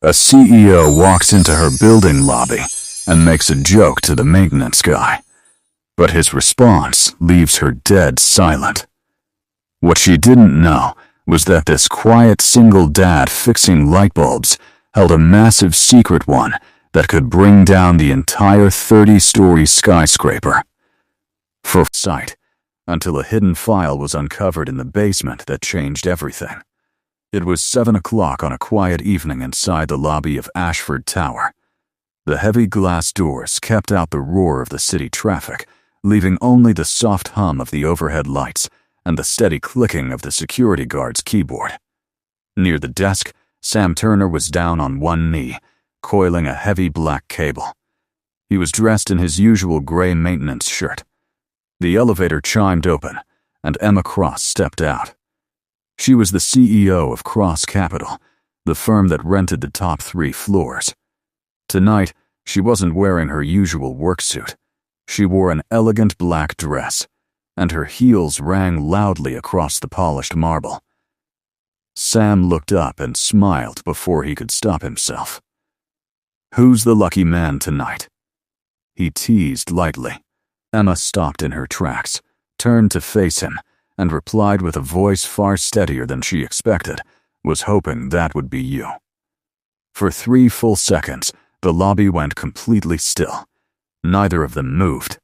A CEO walks into her building lobby and makes a joke to the maintenance guy, but his response leaves her dead silent. What she didn't know was that this quiet single dad fixing light bulbs held a massive secret one that could bring down the entire 30-story skyscraper. For sight, until a hidden file was uncovered in the basement that changed everything. It was 7 o'clock on a quiet evening inside the lobby of Ashford Tower. The heavy glass doors kept out the roar of the city traffic, leaving only the soft hum of the overhead lights and the steady clicking of the security guard's keyboard. Near the desk, Sam Turner was down on one knee, coiling a heavy black cable. He was dressed in his usual gray maintenance shirt. The elevator chimed open, and Emma Cross stepped out. She was the CEO of Cross Capital, the firm that rented the top 3 floors. Tonight, she wasn't wearing her usual work suit. She wore an elegant black dress, and her heels rang loudly across the polished marble. Sam looked up and smiled before he could stop himself. "Who's the lucky man tonight?" he teased lightly. Emma stopped in her tracks, turned to face him, and replied with a voice far steadier than she expected, "Was hoping that would be you." For 3 full seconds, the lobby went completely still. Neither of them moved.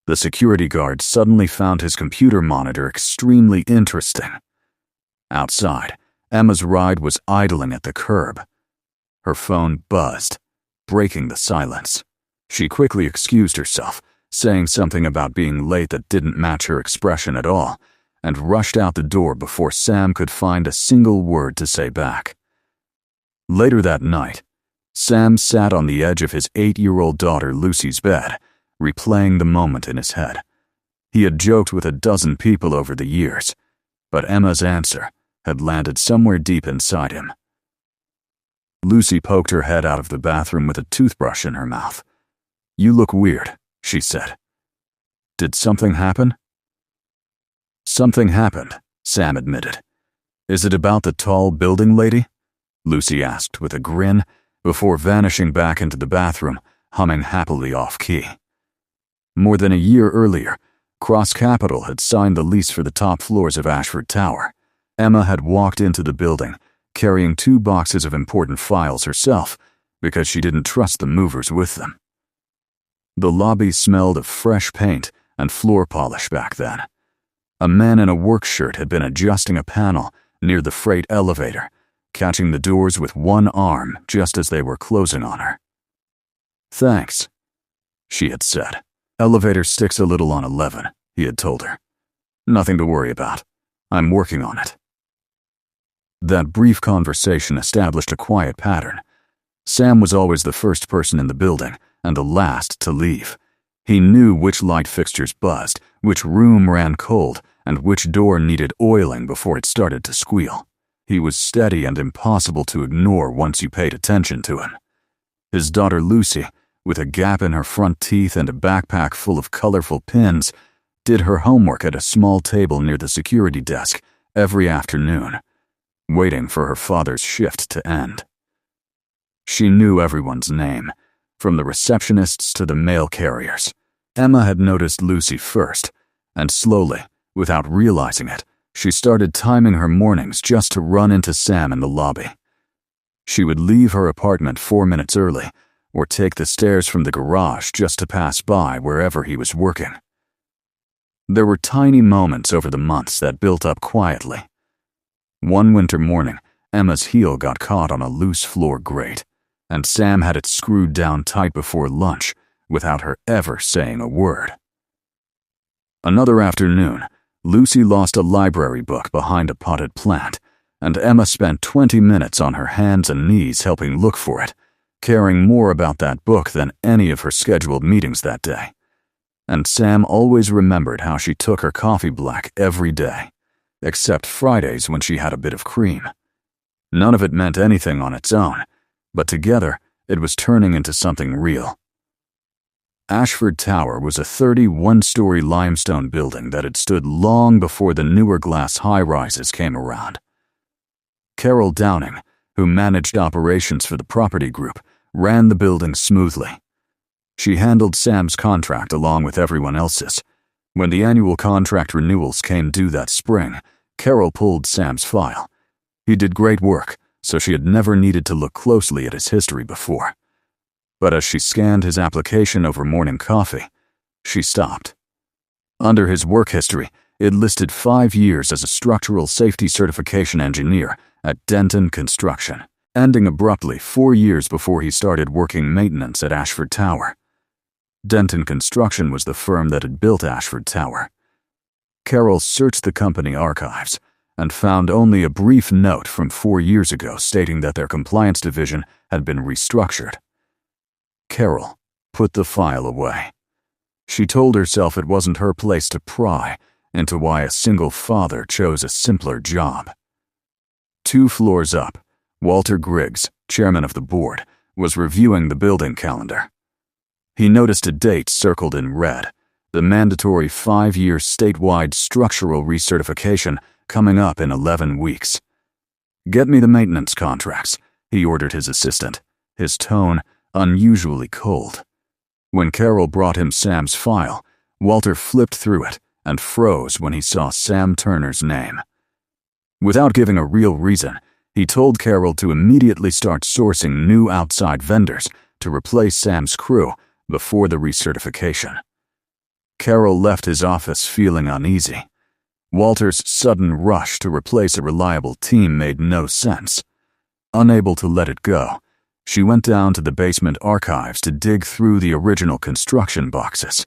The security guard suddenly found his computer monitor extremely interesting. Outside, Emma's ride was idling at the curb. Her phone buzzed, breaking the silence. She quickly excused herself, saying something about being late that didn't match her expression at all, and rushed out the door before Sam could find a single word to say back. Later that night, Sam sat on the edge of his 8-year-old daughter Lucy's bed, replaying the moment in his head. He had joked with a dozen people over the years, but Emma's answer had landed somewhere deep inside him. Lucy poked her head out of the bathroom with a toothbrush in her mouth. "You look weird," she said. "Did something happen?" "Something happened," Sam admitted. "Is it about the tall building lady?" Lucy asked with a grin, before vanishing back into the bathroom, humming happily off-key. More than a year earlier, Cross Capital had signed the lease for the top floors of Ashford Tower. Emma had walked into the building, carrying 2 boxes of important files herself, because she didn't trust the movers with them. The lobby smelled of fresh paint and floor polish back then. A man in a work shirt had been adjusting a panel near the freight elevator, catching the doors with one arm just as they were closing on her. "Thanks," she had said. "Elevator sticks a little on 11, he had told her. "Nothing to worry about. I'm working on it." That brief conversation established a quiet pattern. Sam was always the first person in the building and the last to leave. He knew which light fixtures buzzed, which room ran cold, and which door needed oiling before it started to squeal. He was steady and impossible to ignore once you paid attention to him. His daughter Lucy, with a gap in her front teeth and a backpack full of colorful pins, did her homework at a small table near the security desk every afternoon, waiting for her father's shift to end. She knew everyone's name, from the receptionists to the mail carriers. Emma had noticed Lucy first, and slowly, without realizing it, she started timing her mornings just to run into Sam in the lobby. She would leave her apartment 4 minutes early, or take the stairs from the garage just to pass by wherever he was working. There were tiny moments over the months that built up quietly. One winter morning, Emma's heel got caught on a loose floor grate, and Sam had it screwed down tight before lunch without her ever saying a word. Another afternoon, Lucy lost a library book behind a potted plant, and Emma spent 20 minutes on her hands and knees helping look for it, caring more about that book than any of her scheduled meetings that day. And Sam always remembered how she took her coffee black every day, except Fridays when she had a bit of cream. None of it meant anything on its own, but together it was turning into something real. Ashford Tower was a 31-story limestone building that had stood long before the newer glass high-rises came around. Carol Downing, who managed operations for the property group, ran the building smoothly. She handled Sam's contract along with everyone else's. When the annual contract renewals came due that spring, Carol pulled Sam's file. He did great work, so she had never needed to look closely at his history before. But as she scanned his application over morning coffee, she stopped. Under his work history, it listed 5 years as a structural safety certification engineer at Denton Construction, ending abruptly 4 years before he started working maintenance at Ashford Tower. Denton Construction was the firm that had built Ashford Tower. Carol searched the company archives and found only a brief note from 4 years ago stating that their compliance division had been restructured. Carol put the file away. She told herself it wasn't her place to pry into why a single father chose a simpler job. 2 floors up, Walter Griggs, chairman of the board, was reviewing the building calendar. He noticed a date circled in red, the mandatory 5-year statewide structural recertification coming up in 11 weeks. "Get me the maintenance contracts," he ordered his assistant, his tone unusually cold. When Carol brought him Sam's file, Walter flipped through it and froze when he saw Sam Turner's name. Without giving a real reason, he told Carol to immediately start sourcing new outside vendors to replace Sam's crew before the recertification. Carol left his office feeling uneasy. Walter's sudden rush to replace a reliable team made no sense. Unable to let it go, she went down to the basement archives to dig through the original construction boxes.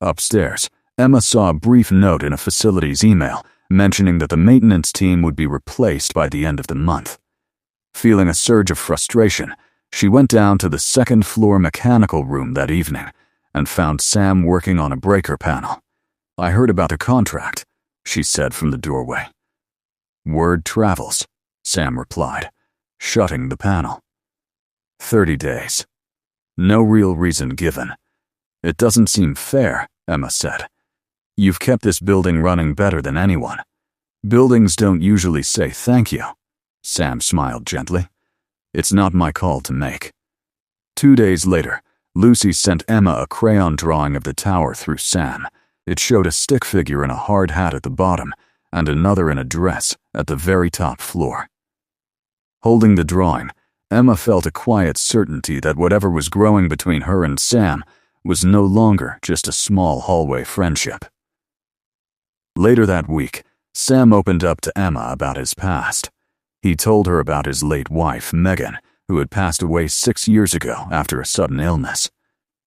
Upstairs, Emma saw a brief note in a facilities email mentioning that the maintenance team would be replaced by the end of the month. Feeling a surge of frustration, she went down to the second-floor mechanical room that evening and found Sam working on a breaker panel. "I heard about the contract," she said from the doorway. "Word travels," Sam replied, shutting the panel. 30 days. No real reason given. "It doesn't seem fair," Emma said. "You've kept this building running better than anyone. Buildings don't usually say thank you." Sam smiled gently. "It's not my call to make." 2 days later, Lucy sent Emma a crayon drawing of the tower through Sam. It showed a stick figure in a hard hat at the bottom and another in a dress at the very top floor. Holding the drawing, Emma felt a quiet certainty that whatever was growing between her and Sam was no longer just a small hallway friendship. Later that week, Sam opened up to Emma about his past. He told her about his late wife, Megan, who had passed away 6 years ago after a sudden illness.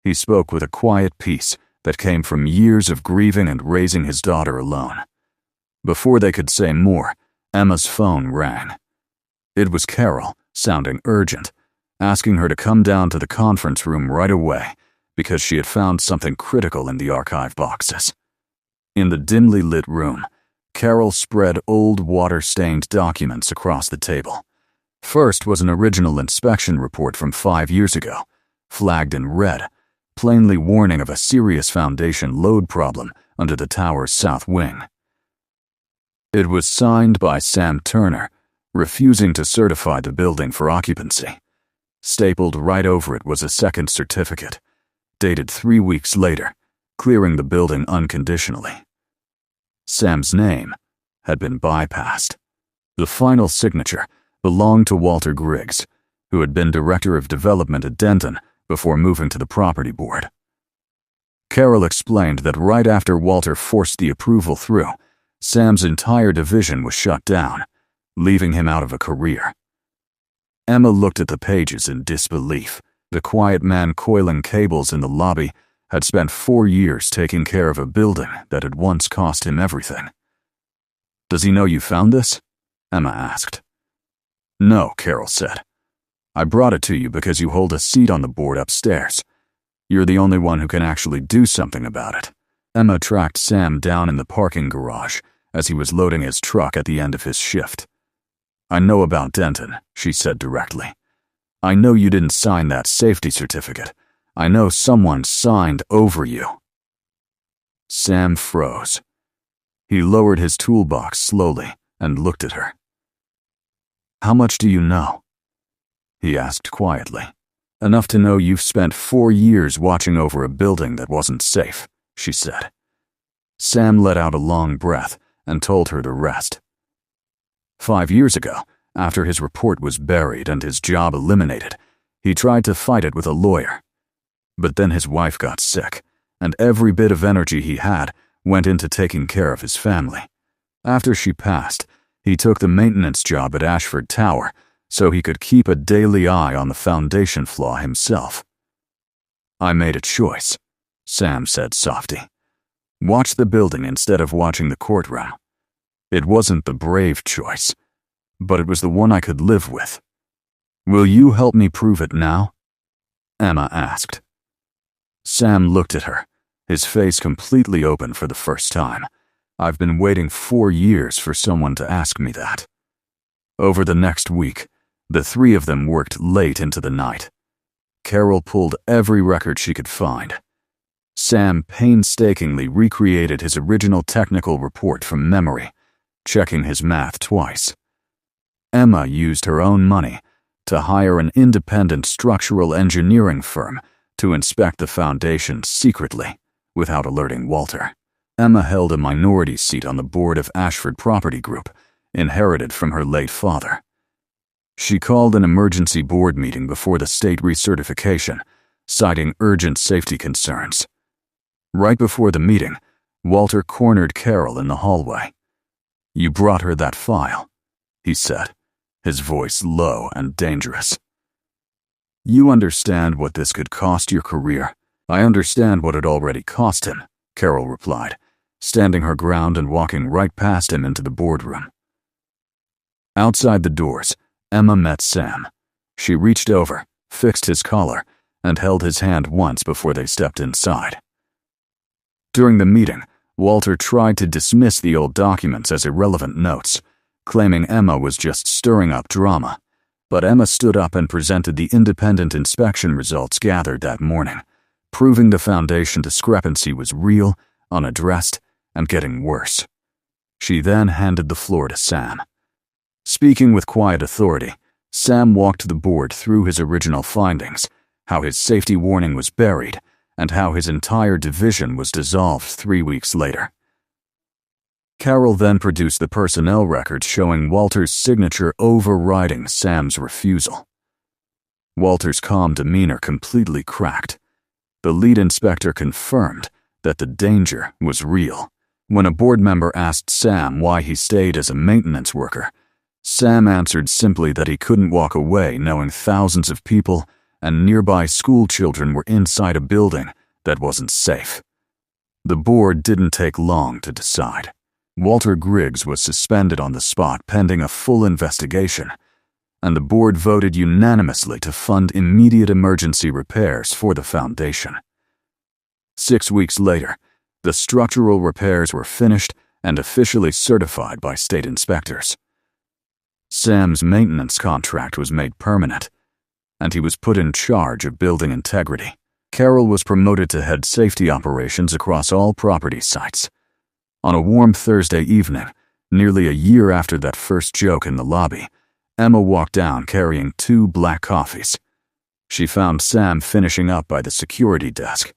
He spoke with a quiet peace that came from years of grieving and raising his daughter alone. Before they could say more, Emma's phone rang. It was Carol, sounding urgent, asking her to come down to the conference room right away because she had found something critical in the archive boxes. In the dimly lit room, Carol spread old water-stained documents across the table. First was an original inspection report from 5 years ago, flagged in red, plainly warning of a serious foundation load problem under the tower's south wing. It was signed by Sam Turner, refusing to certify the building for occupancy. Stapled right over it was a second certificate, dated 3 weeks later, clearing the building unconditionally. Sam's name had been bypassed. The final signature belonged to Walter Griggs, who had been director of development at Denton before moving to the property board. Carol explained that right after Walter forced the approval through, Sam's entire division was shut down, leaving him out of a career. Emma looked at the pages in disbelief. The quiet man coiling cables in the lobby had spent 4 years taking care of a building that had once cost him everything. "Does he know you found this?" Emma asked. "No," Carol said. "I brought it to you because you hold a seat on the board upstairs. You're the only one who can actually do something about it." Emma tracked Sam down in the parking garage as he was loading his truck at the end of his shift. "I know about Denton," she said directly. "I know you didn't sign that safety certificate. I know someone signed over you." Sam froze. He lowered his toolbox slowly and looked at her. "How much do you know?" he asked quietly. "Enough to know you've spent 4 years watching over a building that wasn't safe," she said. Sam let out a long breath and told her the rest. 5 years ago, after his report was buried and his job eliminated, he tried to fight it with a lawyer. But then his wife got sick, and every bit of energy he had went into taking care of his family. After she passed, he took the maintenance job at Ashford Tower so he could keep a daily eye on the foundation flaw himself. "I made a choice," Sam said softly. "Watch the building instead of watching the courtroom. It wasn't the brave choice, but it was the one I could live with. Will you help me prove it now?" Emma asked. Sam looked at her, his face completely open for the first time. "I've been waiting 4 years for someone to ask me that." Over the next week, the three of them worked late into the night. Carol pulled every record she could find. Sam painstakingly recreated his original technical report from memory, checking his math twice. Emma used her own money to hire an independent structural engineering firm to inspect the foundation secretly, without alerting Walter. Emma held a minority seat on the board of Ashford Property Group, inherited from her late father. She called an emergency board meeting before the state recertification, citing urgent safety concerns. Right before the meeting, Walter cornered Carol in the hallway. "You brought her that file," he said, his voice low and dangerous. "You understand what this could cost your career?" "I understand what it already cost him," Carol replied, standing her ground and walking right past him into the boardroom. Outside the doors, Emma met Sam. She reached over, fixed his collar, and held his hand once before they stepped inside. During the meeting, Walter tried to dismiss the old documents as irrelevant notes, claiming Emma was just stirring up drama. But Emma stood up and presented the independent inspection results gathered that morning, proving the foundation discrepancy was real, unaddressed, and getting worse. She then handed the floor to Sam. Speaking with quiet authority, Sam walked the board through his original findings, how his safety warning was buried, and how his entire division was dissolved 3 weeks later. Carol then produced the personnel records showing Walter's signature overriding Sam's refusal. Walter's calm demeanor completely cracked. The lead inspector confirmed that the danger was real. When a board member asked Sam why he stayed as a maintenance worker, Sam answered simply that he couldn't walk away knowing thousands of people and nearby school children were inside a building that wasn't safe. The board didn't take long to decide. Walter Griggs was suspended on the spot pending a full investigation, and the board voted unanimously to fund immediate emergency repairs for the foundation. 6 weeks later, the structural repairs were finished and officially certified by state inspectors. Sam's maintenance contract was made permanent, and he was put in charge of building integrity. Carol was promoted to head safety operations across all property sites. On a warm Thursday evening, nearly a year after that first joke in the lobby, Emma walked down carrying 2 black coffees. She found Sam finishing up by the security desk.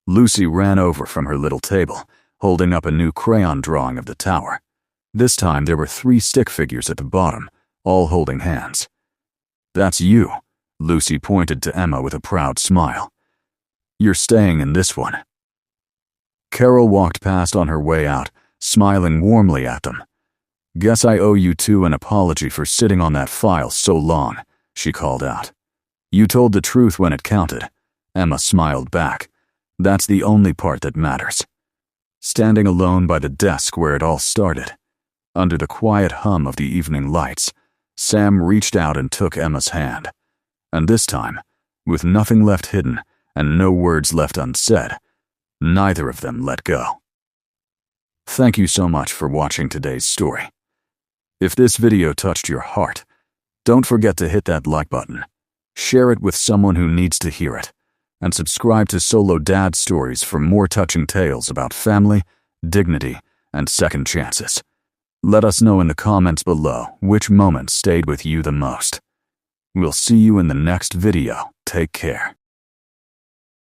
Lucy ran over from her little table, holding up a new crayon drawing of the tower. This time there were 3 stick figures at the bottom, all holding hands. "That's you," Lucy pointed to Emma with a proud smile. "You're staying in this one." Carol walked past on her way out, smiling warmly at them. "Guess I owe you 2 an apology for sitting on that file so long," she called out. "You told the truth when it counted," Emma smiled back. "That's the only part that matters." Standing alone by the desk where it all started, under the quiet hum of the evening lights, Sam reached out and took Emma's hand. And this time, with nothing left hidden and no words left unsaid, neither of them let go. Thank you so much for watching today's story. If this video touched your heart, don't forget to hit that like button, share it with someone who needs to hear it, and subscribe to Solo Dad Stories for more touching tales about family, dignity, and second chances. Let us know in the comments below which moment stayed with you the most. We'll see you in the next video. Take care.